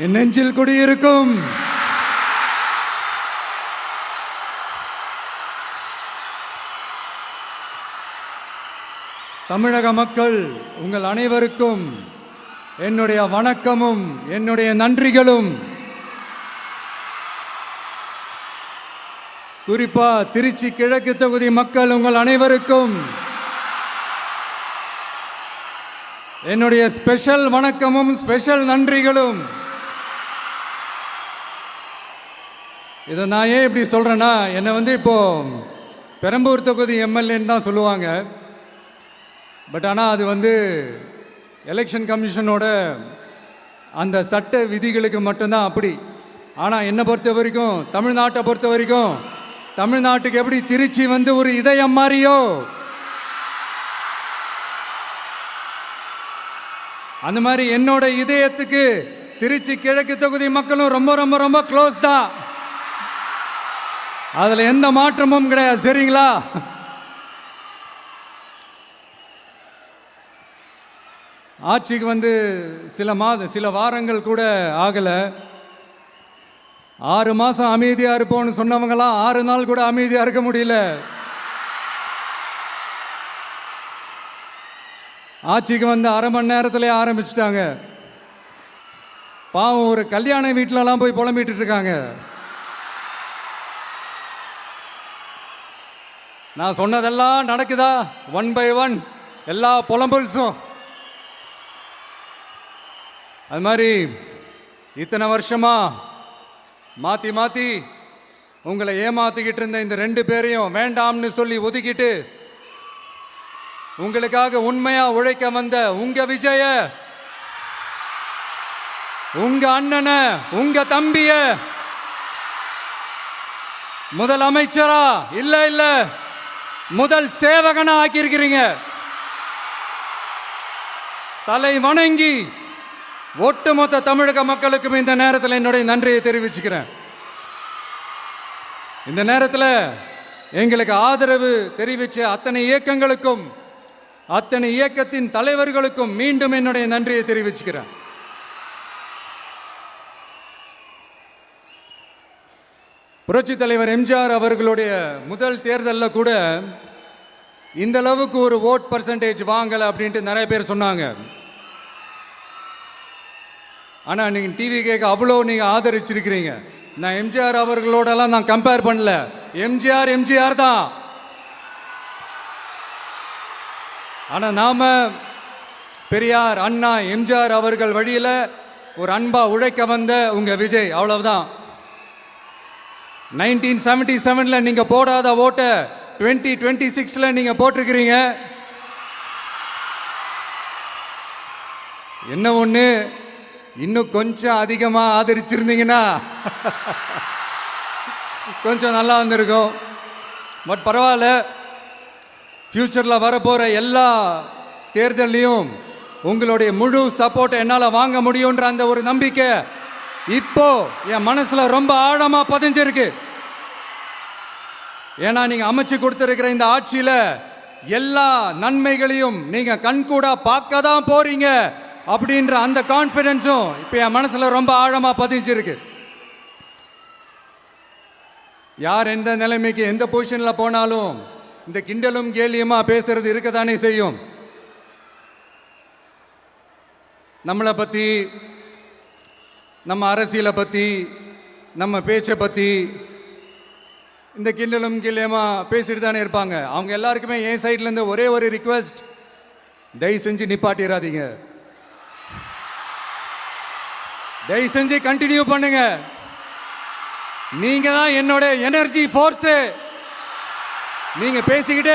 என் நெஞ்சில் குடியிருக்கும் தமிழக மக்கள் உங்கள் அனைவருக்கும் என்னுடைய வணக்கமும் என்னுடைய நன்றிகளும். குறிப்பா திருச்சி கிழக்கு தொகுதி மக்கள் உங்கள் அனைவருக்கும் என்னுடைய ஸ்பெஷல் வணக்கமும் ஸ்பெஷல் நன்றிகளும். இதை நான் ஏன் இப்படி சொல்கிறேன்னா, என்னை இப்போ பெரம்பூர் தொகுதி எம்எல்ஏன்னு தான் சொல்லுவாங்க. பட் ஆனால் அது எலெக்ஷன் கமிஷனோட அந்த சட்ட விதிகளுக்கு மட்டும்தான் அப்படி. ஆனால் என்னை பொறுத்த வரைக்கும், தமிழ்நாட்டை பொறுத்த வரைக்கும், தமிழ்நாட்டுக்கு எப்படி திருச்சி ஒரு இதயம் மாறியோ, அந்த மாதிரி என்னோட இதயத்துக்கு திருச்சி கிழக்கு தொகுதி மக்களும் ரொம்ப ரொம்ப ரொம்ப க்ளோஸ் தான். அதில் எந்த மாற்றமும் கிடையாது. சரிங்களா? ஆட்சிக்கு சில வாரங்கள் கூட ஆகலை. 6 மாதம் அமைதியாக இருப்போம்னு சொன்னவங்களாம் 6 நாள் கூட அமைதியாக இருக்க முடியல. ஆட்சிக்கு அரை மணி நேரத்திலே ஆரம்பிச்சிட்டாங்க. பாவம், ஒரு கல்யாண வீட்டிலலாம் போய் புலம்பிட்டு இருக்காங்க. நான் சொன்னதெல்லாம் நடக்குதா? 1 by 1 எல்லா புலம்பல்ஸும். அது மாதிரி இத்தனை வருஷமா மாற்றி மாற்றி உங்களை ஏமாத்திக்கிட்டு இருந்த இந்த 2 பேரையும் வேண்டாம்னு சொல்லி ஒதுக்கிட்டு உங்களுக்காக உண்மையா உழைக்க வந்த உங்க விஜய, உங்க அண்ணனை, உங்க தம்பிய முதல் அமைச்சரா இல்ல முதல் சேவகனா ஆக்கியிருக்கிறீங்க. தலை வணங்கி ஒட்டுமொத்த தமிழக மக்களுக்கும் இந்த நேரத்தில் என்னுடைய நன்றியை தெரிவிச்சுக்கிறேன். இந்த நேரத்தில் எங்களுக்கு ஆதரவு தெரிவித்த அத்தனை இயக்கங்களுக்கும், அத்தனை இயக்கத்தின் தலைவர்களுக்கும் மீண்டும் என்னுடைய நன்றியை தெரிவிச்சுக்கிறேன். புரட்சி தலைவர் எம்ஜிஆர் அவர்களுடைய முதல் தேர்தலில் கூட இந்த அளவுக்கு ஒரு ஓட் பர்சன்டேஜ் வாங்கலை அப்படின்ட்டு நிறைய பேர் சொன்னாங்க. ஆனால் நீங்கள் டிவி கேட்க அவ்வளோ நீங்கள் ஆதரிச்சிருக்கிறீங்க. நான் எம்ஜிஆர் அவர்களோடலாம் நான் கம்பேர் பண்ணல. எம்ஜிஆர் தான். ஆனால் நாம் பெரியார், அண்ணா, எம்ஜிஆர் அவர்கள் வழியில் ஒரு அன்பா உழைக்க வந்த உங்கள் விஜய், அவ்வளவுதான். 1977 நீங்கள் போடாத ஓட்டை 2026 நீங்கள் போட்டிருக்கிறீங்க. என்ன ஒன்று, இன்னும் கொஞ்சம் அதிகமாக ஆதரிச்சிருந்தீங்கன்னா கொஞ்சம் நல்லா வந்திருக்கும். பட் பரவாயில்ல, ஃப்யூச்சரில் வரப்போகிற எல்லா தேர்தல்லையும் உங்களுடைய முழு சப்போர்ட்டை என்னால் வாங்க முடியுன்ற அந்த ஒரு நம்பிக்கை இப்போ என் மனசில் ரொம்ப ஆழமாக பதிஞ்சிருக்கு. ஏன்னா நீங்கள் அமைச்சு கொடுத்துருக்கிற இந்த ஆட்சியில் எல்லா நன்மைகளையும் நீங்கள் கண்கூடா பார்க்க தான் போறீங்க அப்படின்ற அந்த கான்ஃபிடென்ஸும் இப்போ என் மனசில் ரொம்ப ஆழமாக பதிஞ்சிருக்கு. யார் எந்த நிலைமைக்கு எந்த பொசிஷனில் போனாலும் இந்த கிண்டலும் கேலியுமா பேசுறது இருக்க தானே செய்யும். நம்மளை பற்றி, நம்ம அரசியலை பற்றி, நம்ம பேச்சை பற்றி இந்த கிண்டலும் கேலியுமா பேசிட்டு தானே இருப்பாங்க. அவங்க எல்லாருக்குமே என் சைட்லேருந்து ஒரே ஒரு ரிக்வெஸ்ட், தயவு செஞ்சு நிப்பாட்டிடாதீங்க. தயவு செஞ்சு கண்டினியூ பண்ணுங்க. நீங்க தான் என்னோட எனர்ஜி ஃபோர்ஸு. நீங்க பேசிக்கிட்டே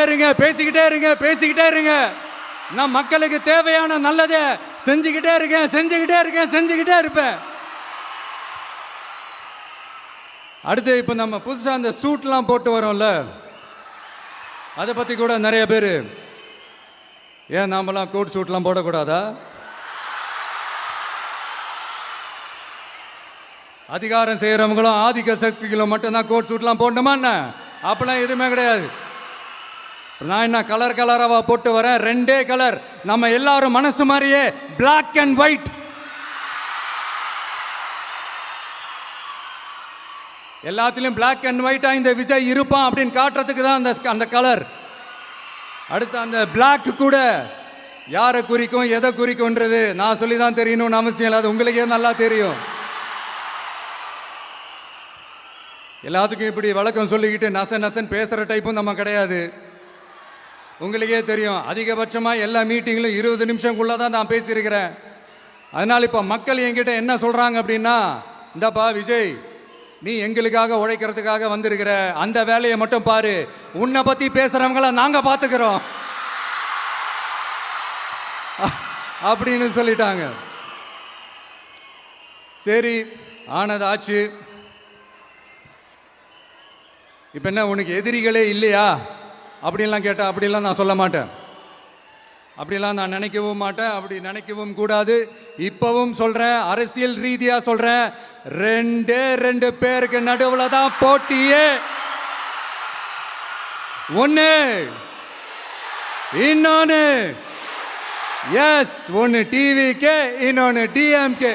இருங்க. நான் மக்களுக்கு தேவையான நல்லதை செஞ்சுக்கிட்டே இருப்பேன். அடுத்து இப்போ நம்ம புதுசாக அந்த சூட்லாம் போட்டு வரோம்ல, அதை பற்றி கூட நிறைய பேர், ஏன் நாமெல்லாம் கோட் சூட்லாம் போடக்கூடாதா? அதிகாரம் செய்கிறவங்களும் ஆதிக்க சக்திகளும் மட்டும்தான் கோட் சூட்லாம் போடணுமா என்ன? அப்பெல்லாம் எதுவுமே கிடையாது. நான் என்ன கலராக போட்டு வரேன், 2 கலர். நம்ம எல்லாரும் மனசு மாதிரியே பிளாக் அண்ட் ஒயிட். எல்லாத்திலும் பிளாக் அண்ட் ஒயிட்டா இந்த விஜய் இருப்பான் அப்படின்னு காட்டுறதுக்கு தான் அந்த கலர். அடுத்து அந்த பிளாக் கூட யாரை குறிக்கும் எதை குறிக்கும்ன்றது நான் சொல்லி தான் தெரியணும்னு அவசியம் இல்லை, அது உங்களுக்கே நல்லா தெரியும். எல்லாத்துக்கும் இப்படி வழக்கம் சொல்லிக்கிட்டு நசன் பேசுகிற டைப்பும் நம்ம கிடையாது, உங்களுக்கே தெரியும். அதிகபட்சமாக எல்லா மீட்டிங்கிலும் 20 நிமிஷம்குள்ளே தான் நான் பேசியிருக்கிறேன். அதனால் இப்போ மக்கள் என்கிட்ட என்ன சொல்கிறாங்க அப்படின்னா, இந்தாப்பா விஜய், நீ எங்களுக்காக உழைக்கிறதுக்காக வந்திருக்கிற, அந்த வேலையை மட்டும் பாரு, உன்னை பற்றி பேசுகிறவங்கள நாங்கள் பார்த்துக்கிறோம் அப்படின்னு சொல்லிட்டாங்க. சரி, ஆனது ஆச்சு. இப்போ என்ன, உனக்கு எதிரிகளே இல்லையா அப்படின்லாம் கேட்டால் அப்படிலாம் நான் சொல்ல மாட்டேன், அப்படிலாம் நான் நினைக்கவும் மாட்டேன், அப்படி நினைக்கவும் கூடாது. இப்பவும் சொல்கிறேன், அரசியல் ரீதியாக சொல்கிறேன், 2 பேருக்கு நடுவில் தான் போட்டியே. ஒன்று இன்னொன்று, எஸ், ஒன்று டிவிகே, இன்னொன்று டிஎம்கே.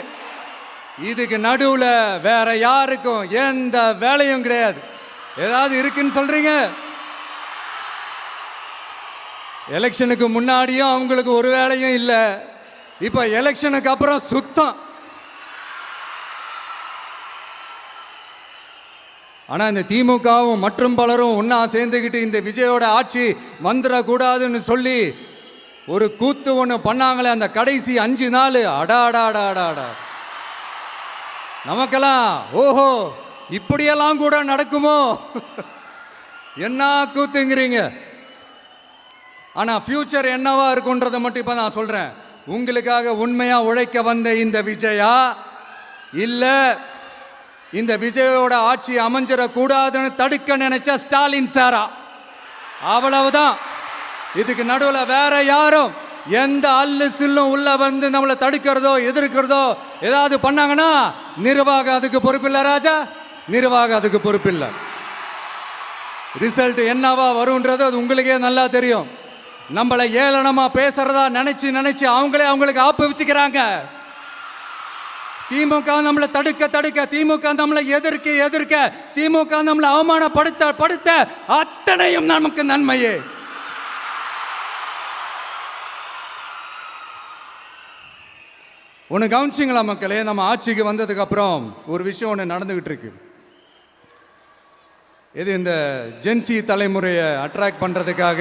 இதுக்கு நடுவில் வேற யாருக்கும் எந்த வேலையும் கிடையாது. ஏதாவது இருக்குன்னு சொல்றீங்க? எலெக்ஷனுக்கு முன்னாடியும் அவங்களுக்கு ஒரு வேலையும் இல்லை, இப்போ எலெக்ஷனுக்கு அப்புறம் சுத்தம். ஆனால் இந்த திமுகவும் மற்றும் பலரும் ஒன்றா சேர்ந்துக்கிட்டு இந்த விஜயோட ஆட்சி வந்துடக்கூடாதுன்னு சொல்லி ஒரு கூத்து ஒன்று பண்ணாங்களே, அந்த கடைசி 5 நாள், அடாடாடாடாடா, நமக்கெல்லாம் ஓஹோ இப்படியெல்லாம் கூட நடக்குமோ என்ன கூத்துங்கிறீங்க. ஆனால் ஃபியூச்சர் என்னவா இருக்குன்றதை மட்டும் இப்போ நான் சொல்கிறேன். உங்களுக்காக உண்மையாக உழைக்க வந்த இந்த விஜயா, இல்லை இந்த விஜயோட ஆட்சி அமைஞ்சிடக்கூடாதுன்னு தடுக்க நினைச்ச ஸ்டாலின் சாரா, அவ்வளவுதான். இதுக்கு நடுவில் வேற யாரும் எந்த அல்லு சில்லும் உள்ள வந்து நம்மளை தடுக்கிறதோ எதிர்க்கிறதோ ஏதாவது பண்ணாங்கன்னா நிர்வாகம் அதுக்கு பொறுப்பில்லை ராஜா, நிர்வாகம் அதுக்கு பொறுப்பில்லை. ரிசல்ட் என்னவா வரும்ன்றது அது உங்களுக்கே நல்லா தெரியும். நம்மளை ஏளனமா பேசுறதா நினைச்சு அவங்களுக்கு ஆப்பு வச்சுக்கிறாங்க. திமுக நம்மளை தடுக்க, திமுக நம்மளை எதிர்க்க, திமுக நம்மளை அவமானப்படுத்த அத்தனையும் நமக்கு நன்மையே. ஒன்று கவனிச்சிங்களா மக்களே, நம்ம ஆட்சிக்கு வந்ததுக்கு அப்புறம் ஒரு விஷயம் ஒன்று நடந்துகிட்டு இருக்கு. இது இந்த ஜென்சி தலைமுறையை அட்ராக்ட் பண்ணுறதுக்காக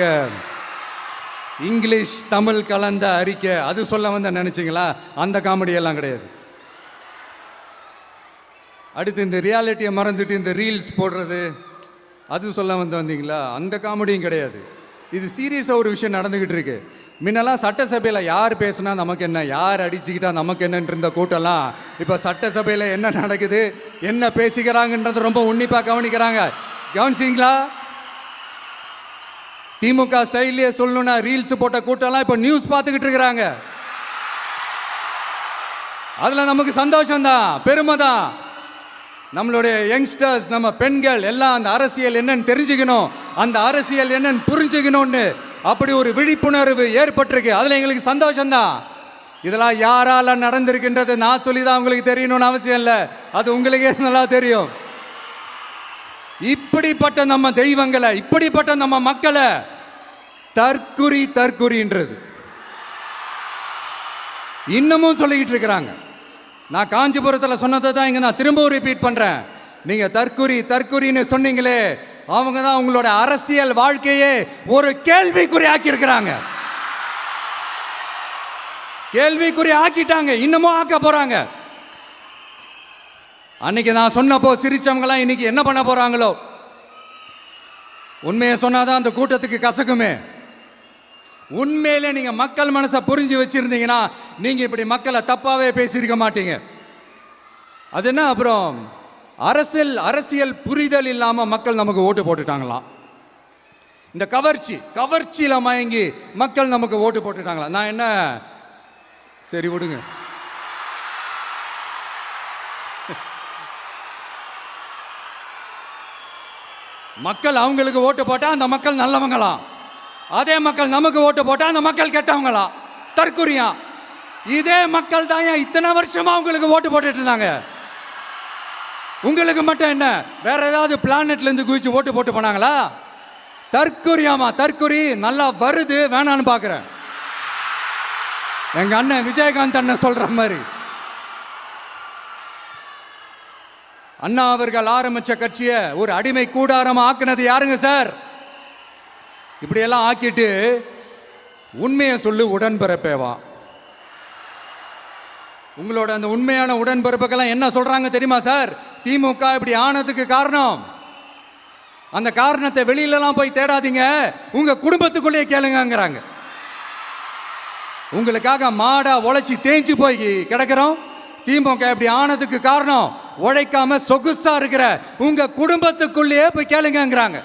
இங்கிலீஷ் தமிழ் கலந்த அறிக்கை, அது சொல்ல வந்த நினைச்சிங்களா? அந்த காமெடியெல்லாம் கிடையாது. அடுத்து இந்த ரியாலிட்டியை மறந்துட்டு இந்த ரீல்ஸ் போடுறது, அது சொல்ல வந்தீங்களா? அந்த காமெடியும் கிடையாது. இது சீரியஸாக ஒரு விஷயம் நடந்துக்கிட்டு இருக்கு. முன்னெல்லாம் சட்டசபையில் யார் பேசுனா நமக்கு என்ன, யார் அடிச்சுக்கிட்டா நமக்கு என்னன்னு இருந்த கூட்டம்லாம் இப்போ சட்டசபையில் என்ன நடக்குது, என்ன பேசிக்கிறாங்கன்றது ரொம்ப உன்னிப்பாக கவனிக்கிறாங்க. கவனிச்சிங்களா? திமுக ஸ்டைல்லே சொல்லணும்னா ரீல்ஸ் போட்ட கூட்டம்லாம் இப்போ நியூஸ் பார்த்துக்கிட்டு இருக்கிறாங்க. அதில் நமக்கு சந்தோஷம்தான், பெருமை தான். நம்மளுடைய யங்ஸ்டர்ஸ், நம்ம பெண்கள் எல்லாம் அந்த அரசியல் என்னன்னு தெரிஞ்சுக்கணும், அந்த அரசியல் என்னன்னு புரிஞ்சுக்கணும்னு அப்படி ஒரு விழிப்புணர்வு ஏற்பட்டிருக்கு. அதில் எங்களுக்கு சந்தோஷம்தான். இதெல்லாம் யாரால நடந்திருக்கின்றது நான் சொல்லி தான் உங்களுக்கு தெரியணும்னு அவசியம் இல்லை, அது உங்களுக்கே நல்லா தெரியும். இப்படிப்பட்ட நம்ம தெய்வங்களை, இப்படிப்பட்ட நம்ம மக்களை தற்குறின்றது இன்னமும் சொல்லிக்கிட்டு இருக்கிறாங்க. நான் காஞ்சிபுரத்தில் சொன்னதை தான் இங்கே நான் திரும்பவும் ரிப்பீட் பண்ணுறேன். நீங்கள் தற்குறின்னு சொன்னீங்களே, அவங்க தான் உங்களோட அரசியல் வாழ்க்கையே ஒரு கேள்விக்குறி ஆக்கியிருக்கிறாங்க. கேள்விக்குறி ஆக்கிட்டாங்க, இன்னமும் ஆக்க போகிறாங்க. அன்னைக்கு நான் சொன்னப்போ சிரிச்சவங்களாம் இன்னைக்கு என்ன பண்ண போகிறாங்களோ. உண்மையை சொன்னாதான் அந்த கூட்டத்துக்கு கசக்குமே. உண்மையிலே நீங்க மக்கள் மனசை புரிஞ்சு வச்சிருந்தீங்கன்னா நீங்க இப்படி மக்களை தப்பாவே பேசியிருக்க மாட்டீங்க. அது என்ன, அப்புறம் அரசியல் புரிதல் இல்லாம மக்கள் நமக்கு ஓட்டு போட்டுட்டாங்களாம். இந்த கவர்ச்சியில மயங்கி மக்கள் நமக்கு ஓட்டு போட்டுட்டாங்களா? நான் என்ன, சரி விடுங்க. மக்கள் அவங்களுக்கு ஓட்டு போட்டா அந்த மக்கள் நல்லவங்களாம், அதே மக்கள் நமக்கு ஓட்டு போட்டா அந்த மக்கள் கெட்டவங்களா, தற்குறியா. இதே மக்கள் தான் இத்தனை வருஷமா அவங்களுக்கு ஓட்டு போட்டுட்டு இருந்தாங்க. உங்களுக்கு மட்டும் என்ன, வேற ஏதாவது பிளானட்ல இருந்து குதிச்சு ஓட்டு போட்டு போனாங்களா? தற்கொரியாமா, தற்கொரி நல்லா வருது, வேணான்னு பாக்குறேன். எங்க அண்ணன் விஜயகாந்த் அண்ணன் சொல்ற மாதிரி, அண்ணா அவர்கள் ஆரம்பிச்ச கட்சியை ஒரு அடிமை கூடாரமா ஆக்குனது யாருங்க சார்? இப்படியெல்லாம் ஆக்கிட்டு உண்மையை சொல்லு உடன்பிறப்பேவா. உங்களோட அந்த உண்மையான உடன்பிறப்புக்கெல்லாம் என்ன சொல்றாங்க தெரியுமா சார்? திமுக இப்படி ஆனதுக்கு காரணம், அந்த காரணத்தை வெளியிலலாம் போய் தேடாதீங்க, உங்க குடும்பத்துக்குள்ளேயே கேளுங்கிறாங்க. உங்களுக்காக மாடா உழைச்சி தேஞ்சு போய் கிடக்கிறோம். திமுக இப்படி ஆனதுக்கு காரணம் உழைக்காம சொகுசா இருக்கிற உங்க குடும்பத்துக்குள்ளேயே போய் கேளுங்கிறாங்க.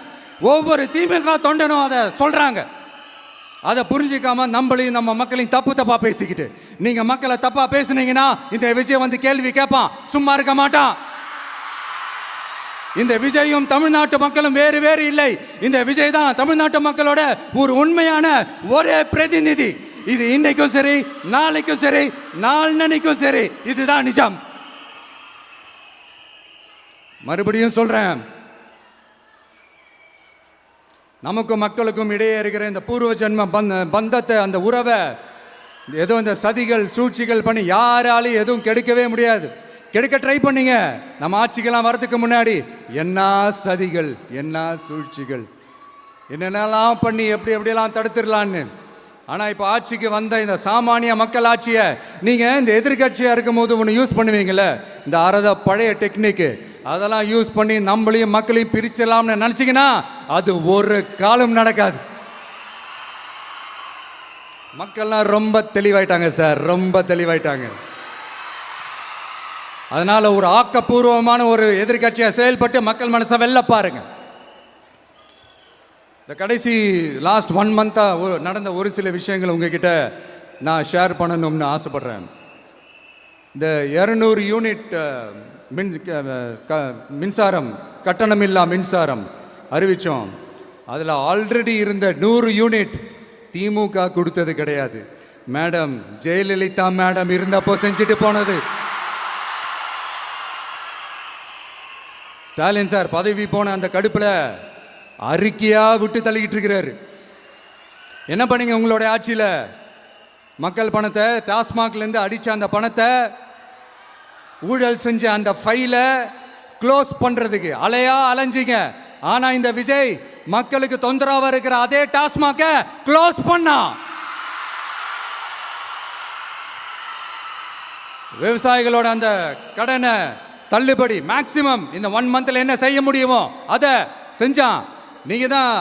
ஒவ்வொரு திமுக தொண்டனும் அதை சொல்றாங்க. அதை புரிஞ்சிக்காம நம்மளையும் நம்ம மக்களையும் தப்பா பேசிக்கிட்டு, நீங்க மக்களை தப்பா பேசுனீங்கன்னா இந்த விஜய் வந்து கேள்வி கேட்பான், சும்மா இருக்க மாட்டான். இந்த விஜயும் தமிழ்நாட்டு மக்களும் வேறு வேறு இல்லை. இந்த விஜய் தான் தமிழ்நாட்டு மக்களோட ஒரு உண்மையான ஒரே பிரதிநிதி. இது இன்னைக்கும் சரி, நாளைக்கும் சரி, நாளன்னைக்கும் சரி, இதுதான் நிஜம். மறுபடியும் சொல்றேன், நமக்கும் மக்களுக்கும் இடையே இருக்கிற இந்த பூர்வ ஜென்ம பந்தத்தை, அந்த உறவை ஏதோ இந்த சதிகள் சூழ்ச்சிகள் பண்ணி யாராலையும் எதுவும் கெடுக்கவே முடியாது. கெடுக்க ட்ரை பண்ணீங்க. நம்ம ஆட்சிக்கெல்லாம் வரதுக்கு முன்னாடி என்ன சதிகள், என்ன சூழ்ச்சிகள், என்னென்னலாம் பண்ணி எப்படியெல்லாம் தடுத்துடலான்னு. ஆனால் இப்போ ஆட்சிக்கு வந்த இந்த சாமானிய மக்கள் ஆட்சியை நீங்கள் இந்த எதிர்கட்சியாக இருக்கும் போது ஒன்று யூஸ் பண்ணுவீங்கள, இந்த பழைய டெக்னிக்கு, அதெல்லாம் யூஸ் பண்ணி நம்மளையும் மக்களையும் பிரிச்சிடலாம்னு நினச்சிங்கன்னா அது ஒரு காலம் நடக்காது. மக்கள்லாம் ரொம்ப தெளிவாயிட்டாங்க சார், ரொம்ப தெளிவாயிட்டாங்க. அதனால ஒரு ஆக்கப்பூர்வமான ஒரு எதிர்கட்சியை செயல்பட்டு மக்கள் மனசை வெல்ல பாருங்க. இந்த கடைசி லாஸ்ட் 1 மந்த்தாக நடந்த ஒரு சில விஷயங்கள் உங்ககிட்ட நான் ஷேர் பண்ணணும்னு ஆசைப்படுறேன். இந்த 200 யூனிட் மின்சாரம், கட்டணமில்லா மின்சாரம் அறிவித்தோம். அதில் ஆல்ரெடி இருந்த 100 யூனிட் திமுக கொடுத்தது கிடையாது. மேடம் ஜெயலலிதா மேடம் இருந்தப்போ செஞ்சுட்டு போனது. ஸ்டாலின் சார் பதவி போன அந்த கடுப்பில் அறிக்கையா விட்டு தள்ளிக்கிட்டு இருக்கிறாரு. என்ன பண்ணீங்க உங்களுடைய ஆட்சியில்? மக்கள் பணத்தை, டாஸ்மாக்லேருந்து அடித்த அந்த பணத்தை, ஊழல் செஞ்ச அந்த ஃபைலை க்ளோஸ் பண்ணுறதுக்கு அலைஞ்சிங்க. ஆனால் இந்த விஜய் மக்களுக்கு தொந்தரவாக இருக்கிற அதே டாஸ்மாக்கை க்ளோஸ் பண்ணா. விவசாயிகளோட அந்த கடனை தள்ளுபடி மேக்சிமம் இந்த 1 மந்த்ல என்ன செய்ய முடியுமோ அதை செஞ்சான். நீங்க தான்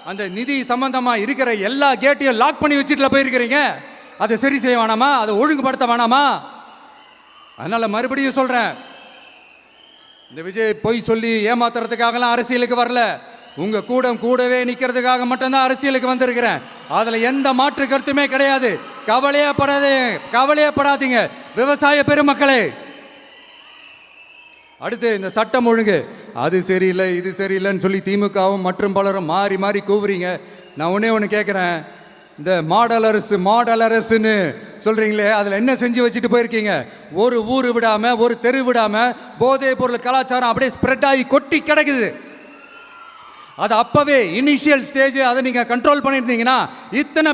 அந்த நிதி சம்பந்தமா இருக்கிற எல்லா கேட்டையும் லாக் பண்ணி வச்சுட்டு போயிருக்கிறீங்க. அதை சரி செய்ய வேணாமா? அதை ஒழுங்குபடுத்த வேணாமா? அதனால மறுபடியும் சொல்றேன், இந்த விஜய் பொய் சொல்லி ஏமாத்துறதுக்காகலாம் அரசியலுக்கு வரல. உங்க கூடவே நிக்கிறதுக்காக மட்டும்தான் அரசியலுக்கு வந்திருக்கிறேன். அதுல எந்த மாற்று கருத்துமே கிடையாது. கவலையப்படாதீங்க விவசாய பெருமக்களே. அடுத்து இந்த சட்டம் ஒழுங்கு, அது சரியில்லை இது சரியில்லைன்னு சொல்லி திமுகவும் மற்றும் பலரும் மாறி மாறி கூவுறீங்க. நான் ஒன்று கேட்குறேன், இந்த மாடல் அரசுன்னு சொல்கிறீங்களே, அதில் என்ன செஞ்சு வச்சுட்டு போயிருக்கீங்க? ஒரு ஊர் விடாமல், ஒரு தெரு விடாமல் போதைப் பொருள் கலாச்சாரம் அப்படியே ஸ்ப்ரெட் ஆகி கொட்டி கிடக்குது. அது அப்போவே இனிஷியல் ஸ்டேஜ் அதை நீங்கள் கண்ட்ரோல் பண்ணியிருந்தீங்கன்னா இத்தனை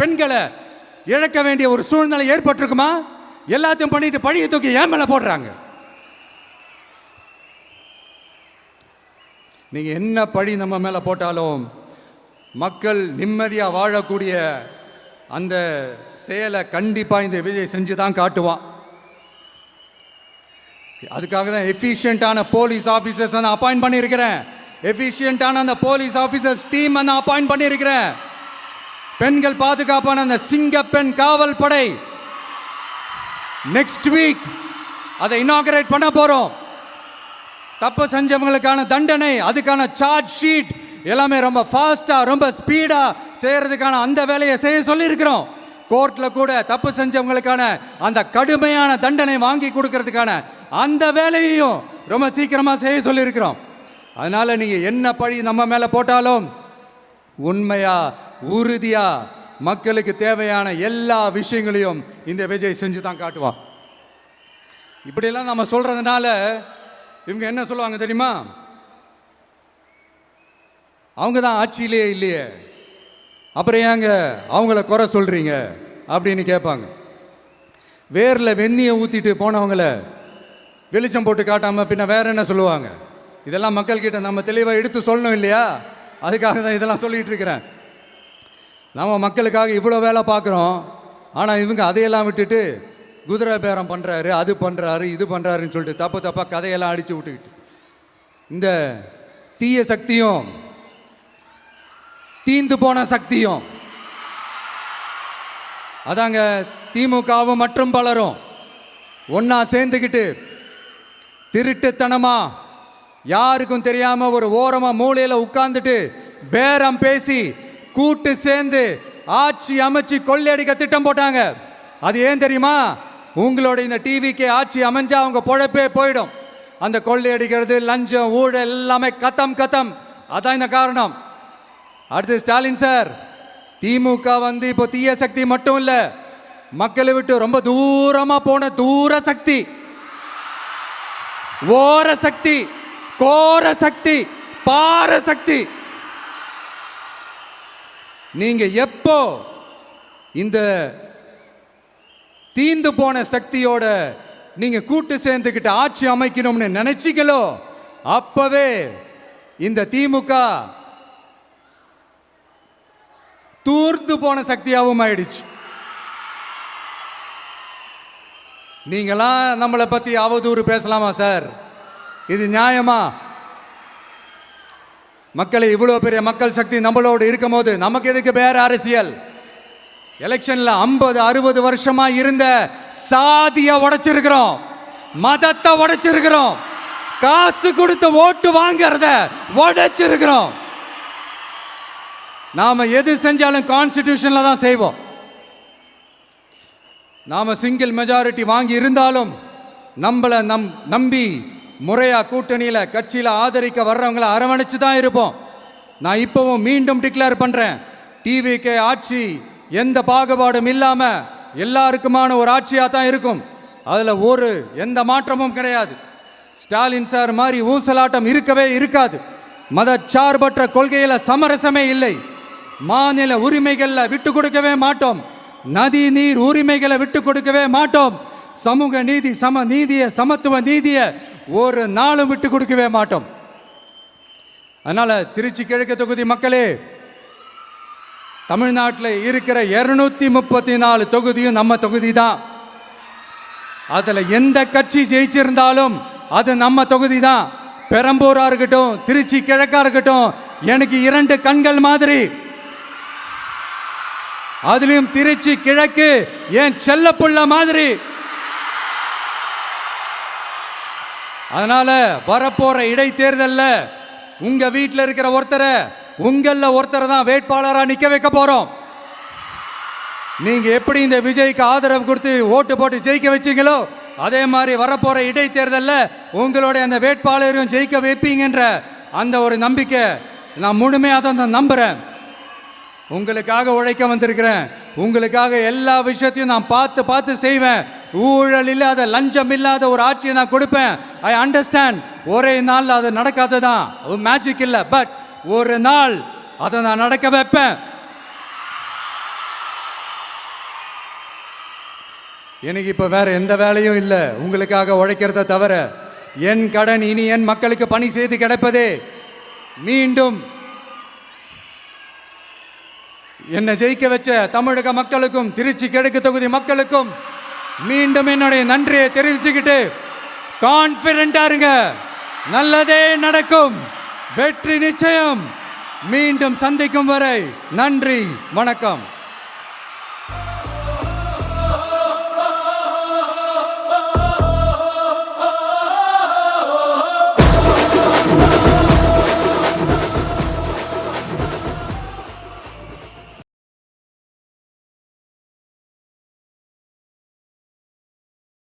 பெண்களை இழக்க வேண்டிய ஒரு சூழ்நிலை ஏற்பட்டிருக்குமா? எல்லாத்தையும் பண்ணிட்டு பழியை தூக்கி ஏன் மேலே போடுறாங்க. நீங்கள் என்ன பழி நம்ம மேலே போட்டாலும் மக்கள் நிம்மதியாக வாழக்கூடிய அந்த செயலை கண்டிப்பாக இந்த விஜய் செஞ்சு தான் காட்டுவான். அதுக்காக தான் எஃபிஷியண்டான போலீஸ் ஆஃபீஸர்ஸ் நான் அப்பாயிண்ட் பண்ணியிருக்கிறேன். எஃபிஷியண்டான அந்த போலீஸ் ஆஃபீஸர்ஸ் டீம் நான் அப்பாயிண்ட் பண்ணியிருக்கிறேன். பெண்கள் பாதுகாப்பான அந்த சிங்கப்பெண் காவல் படை நெக்ஸ்ட் வீக் அதை இனாகரேட் பண்ண போகிறோம். தப்பு செஞ்சவங்களுக்கான தண்டனை, அதுக்கான சார்ஜ் ஷீட் எல்லாமே ரொம்ப ஃபாஸ்ட்டாக ரொம்ப ஸ்பீடாக செய்கிறதுக்கான அந்த வேலையை செய்ய சொல்லியிருக்கிறோம். கோர்ட்டில் கூட தப்பு செஞ்சவங்களுக்கான அந்த கடுமையான தண்டனை வாங்கி கொடுக்கறதுக்கான அந்த வேலையையும் ரொம்ப சீக்கிரமாக செய்ய சொல்லியிருக்கிறோம். அதனால் நீங்கள் என்ன பழி நம்ம மேலே போட்டாலும் உண்மையாக உறுதியாக மக்களுக்கு தேவையான எல்லா விஷயங்களையும் இந்த விஜய் செஞ்சு தான் காட்டுவான். இப்படியெல்லாம் நம்ம சொல்கிறதுனால இவங்க என்ன சொல்லுவாங்க தெரியுமா? அவங்க தான் ஆட்சியிலே இல்லையே, அப்புறம் ஏங்க அவங்கள குறை சொல்றீங்க அப்படின்னு கேட்பாங்க. வேரில் வெந்நியை ஊற்றிட்டு போனவங்கள வெளிச்சம் போட்டு காட்டாமல் பின்ன வேற என்ன சொல்லுவாங்க? இதெல்லாம் மக்கள்கிட்ட நம்ம தெளிவாக எடுத்து சொல்லணும் இல்லையா? அதுக்காக தான் இதெல்லாம் சொல்லிகிட்டு இருக்கிறேன். நம்ம மக்களுக்காக இவ்வளோ வேலை பார்க்குறோம், ஆனால் இவங்க அதையெல்லாம் விட்டுட்டு குதிரை பேரம் பண்ணுறாரு, அது பண்ணுறாரு, இது பண்ணுறாருன்னு சொல்லிட்டு தப்பு தப்பாக கதையெல்லாம் அடித்து விட்டுக்கிட்டு இந்த தீய சக்தியும் தீந்து போன சக்தியும் அதாங்க திமுகவும் மற்றும் பலரும் ஒன்னா சேர்ந்துக்கிட்டு திருட்டுத்தனமா யாருக்கும் தெரியாம ஒரு ஓரமா மூலையில உட்கார்ந்துட்டு பேரம் பேசி கூட்டு சேர்ந்து ஆட்சி அமைச்சு கொள்ளையடிக்க திட்டம் போட்டாங்க. அது ஏன் தெரியுமா? உங்களோட இந்த டிவிக்கு ஆட்சி அமைஞ்சா அவங்க பொழப்பே போயிடும். அந்த கொள்ளையடிக்கிறது, லஞ்சம், ஊழல் எல்லாமே கத்தம் கத்தம். அதான் இந்த காரணம். அடுத்து ஸ்டாலின் சார், திமுக இப்போ தீய சக்தி மட்டும் இல்ல, மக்களை விட்டு ரொம்ப தூரமா போன தூர சக்தி, ஓர சக்தி, கோர சக்தி, பார சக்தி. நீங்க எப்போ இந்த தீந்து போன சக்தியோட நீங்க கூட்டு சேர்ந்துக்கிட்டு ஆட்சி அமைக்கணும்னு நினைச்சீங்களோ அப்பவே இந்த திமுக தூர்ந்து போன சக்தியாகவும் ஆயிடுச்சு. நீங்களாம் நம்மளை பத்தி அவதூறு பேசலாமா சார்? இது நியாயமா? மக்களை இவ்வளோ பெரிய மக்கள் சக்தி நம்மளோடு இருக்கும் போது நமக்கு எதுக்கு வேற அரசியல்? எலெக்ஷன்ல 50-60 வருஷமா இருந்த சாதியை உடைச்சிருக்கிறோம், மதத்தை உடைச்சிருக்கிறோம், காசு கொடுத்து ஓட்டு வாங்கறத உடைச்சிருக்கிறோம். நாம எது செஞ்சாலும் கான்ஸ்டிடியூஷன்ல தான் செய்வோம். நாம சிங்கிள் மெஜாரிட்டி வாங்கி இருந்தாலும் நம்மளை நம்பி முறையா கூட்டணியில கட்சியில ஆதரிக்க வர்றவங்களை அரவணைச்சு தான் இருப்போம். நான் இப்பவும் மீண்டும் டிக்ளேர் பண்றேன், டிவிகே ஆட்சி எந்த பாகுபாடும் இல்லாம எல்லாருக்குமான ஒரு ஆட்சியா தான் இருக்கும். அதுல எந்த மாற்றமும் கிடையாது. ஸ்டாலின் சார் மாதிரி ஊசலாட்டம் இருக்கவே இருக்காது. மதச்சார்பற்ற கொள்கையில சமரசமே இல்லை. மாநில உரிமைகளை விட்டு கொடுக்கவே மாட்டோம். நதி நீர் உரிமைகளை விட்டு கொடுக்கவே மாட்டோம். சமூக நீதி, சம நீதிய, சமத்துவ நீதிய ஒரு நாளும் விட்டு கொடுக்கவே மாட்டோம். அதனால திருச்சி கிழக்கு தொகுதி மக்களே, தமிழ்நாட்டில் இருக்கிற 234 தொகுதியும் நம்ம தொகுதி தான். அதுல எந்த கட்சி ஜெயிச்சிருந்தாலும் அது நம்ம தொகுதி தான். பெரம்பூரா இருக்கட்டும், திருச்சி கிழக்கா இருக்கட்டும், எனக்கு 2 கண்கள் மாதிரி. அதுலயும் திருச்சி கிழக்கு என் செல்ல புள்ள மாதிரி. அதனால வரப்போற இடைத்தேர்தல்ல உங்க வீட்டில் இருக்கிற ஒருத்தரை, உங்கள ஒருத்தரை தான் வேட்பாளராக நிக்க வைக்க போறோம். நீங்க எப்படி இந்த விஜய்க்கு ஆதரவு கொடுத்து ஓட்டு போட்டு ஜெயிக்க வச்சீங்களோ அதே மாதிரி வரப்போற இடைத்தேர்தல்ல உங்களுடைய அந்த வேட்பாளரையும் ஜெயிக்க வைப்பீங்கன்ற அந்த ஒரு நம்பிக்கை நான் முழுமையாக தான் நம்புறேன். உங்களுக்காக உழைக்க வந்திருக்கிறேன். உங்களுக்காக எல்லா விஷயத்தையும் நான் பார்த்து பார்த்து செய்வேன். ஊழல் இல்லாத, லஞ்சம் இல்லாத ஒரு ஆட்சியை நான் கொடுப்பேன். I understand. ஒரே நாள் அது நடக்காததான், ஒரு மேஜிக் இல்லை. பட் ஒரு நாள் அதை நான் நடக்க வைப்பேன். எனக்கு இப்போ வேற எந்த வேலையும் இல்லை உங்களுக்காக உழைக்கிறத தவிர. என் கடன் இனி என் மக்களுக்கு பணி செய்து கிடைப்பதே. மீண்டும் என்னை ஜெயிக்க வச்ச தமிழக மக்களுக்கும் திருச்சி கிழக்கு தொகுதி மக்களுக்கும் மீண்டும் என்னுடைய நன்றியை தெரிவிச்சுக்கிட்டு கான்ஃபிடென்ட்டா இருங்க, நல்லதே நடக்கும், வெற்றி நிச்சயம். மீண்டும் சந்திக்கும் வரை நன்றி, வணக்கம்.